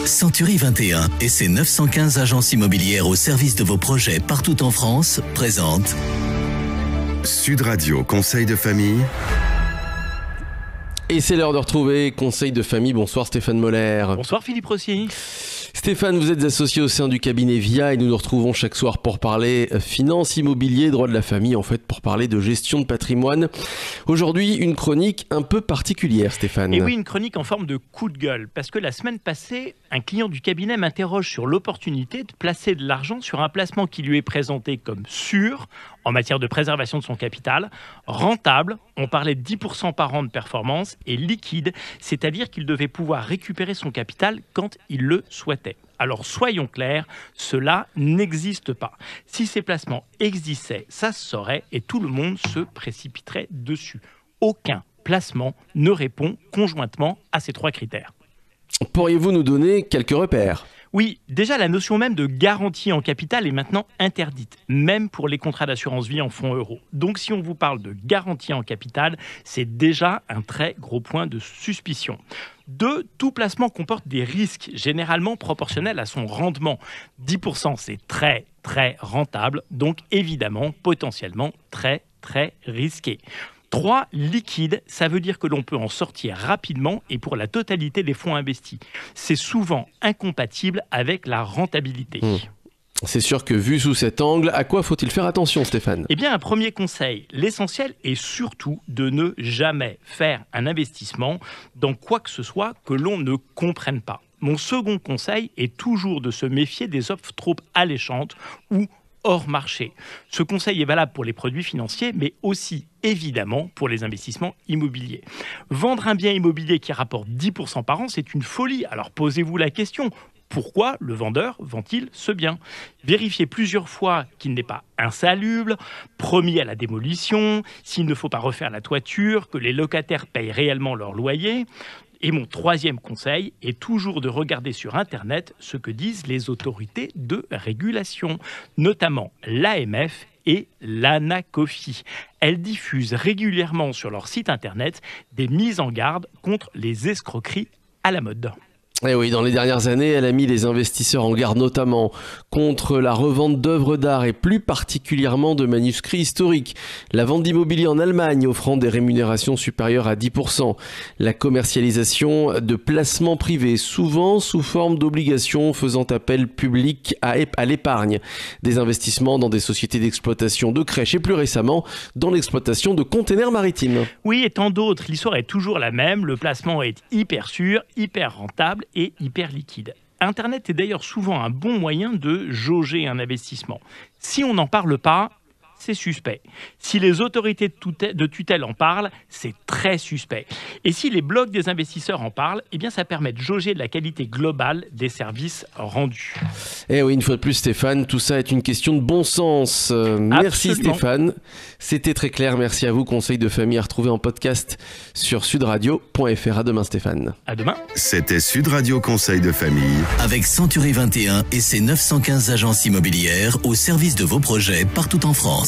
Century 21 et ses 915 agences immobilières au service de vos projets partout en France présentent Sud Radio Conseil de famille. Et c'est l'heure de retrouver Conseil de famille. Bonsoir Stéphane Moller. Bonsoir Philippe Rossi. Stéphane, vous êtes associé au sein du cabinet VIA et nous nous retrouvons chaque soir pour parler finance, immobilier, droit de la famille, en fait pour parler de gestion de patrimoine. Aujourd'hui, une chronique un peu particulière, Stéphane. Et oui, une chronique en forme de coup de gueule, parce que la semaine passée, un client du cabinet m'interroge sur l'opportunité de placer de l'argent sur un placement qui lui est présenté comme sûr en matière de préservation de son capital, rentable, on parlait de 10% par an de performance, et liquide, c'est-à-dire qu'il devait pouvoir récupérer son capital quand il le souhaitait. Alors soyons clairs, cela n'existe pas. Si ces placements existaient, ça se saurait et tout le monde se précipiterait dessus. Aucun placement ne répond conjointement à ces trois critères. Pourriez-vous nous donner quelques repères ? Oui, déjà la notion même de garantie en capital est maintenant interdite, même pour les contrats d'assurance vie en fonds euros. Donc si on vous parle de garantie en capital, c'est déjà un très gros point de suspicion. 2, tout placement comporte des risques, généralement proportionnels à son rendement. 10%, c'est très, très rentable, donc évidemment, potentiellement, très, très risqué. 3, liquide, ça veut dire que l'on peut en sortir rapidement et pour la totalité des fonds investis. C'est souvent incompatible avec la rentabilité. C'est sûr que vu sous cet angle, à quoi faut-il faire attention, Stéphane ? Eh bien, un premier conseil, l'essentiel est surtout de ne jamais faire un investissement dans quoi que ce soit que l'on ne comprenne pas. Mon second conseil est toujours de se méfier des offres trop alléchantes ou hors marché. Ce conseil est valable pour les produits financiers, mais aussi évidemment pour les investissements immobiliers. Vendre un bien immobilier qui rapporte 10% par an, c'est une folie. Alors posez-vous la question, pourquoi le vendeur vend-il ce bien ? Vérifiez plusieurs fois qu'il n'est pas insalubre, promis à la démolition, s'il ne faut pas refaire la toiture, que les locataires payent réellement leur loyer. Et mon troisième conseil est toujours de regarder sur Internet ce que disent les autorités de régulation, notamment l'AMF et l'ANACOFI. Elles diffusent régulièrement sur leur site Internet des mises en garde contre les escroqueries à la mode. Eh oui, dans les dernières années, elle a mis les investisseurs en garde notamment contre la revente d'œuvres d'art et plus particulièrement de manuscrits historiques, la vente d'immobilier en Allemagne offrant des rémunérations supérieures à 10%, la commercialisation de placements privés, souvent sous forme d'obligations faisant appel public à l'épargne, des investissements dans des sociétés d'exploitation de crèches et plus récemment dans l'exploitation de containers maritimes. Oui, et tant d'autres, l'histoire est toujours la même, le placement est hyper sûr, hyper rentable et hyper liquide. Internet est d'ailleurs souvent un bon moyen de jauger un investissement. Si on n'en parle pas, c'est suspect. Si les autorités de tutelle en parlent, c'est très suspect. Et si les blogs des investisseurs en parlent, eh bien ça permet de jauger la qualité globale des services rendus. Eh oui, une fois de plus Stéphane, tout ça est une question de bon sens. Merci Absolument. Stéphane, c'était très clair. Merci à vous. Conseil de famille à retrouver en podcast sur sudradio.fr. À demain Stéphane. À demain. C'était Sud Radio Conseil de famille. avec Century 21 et ses 915 agences immobilières au service de vos projets partout en France.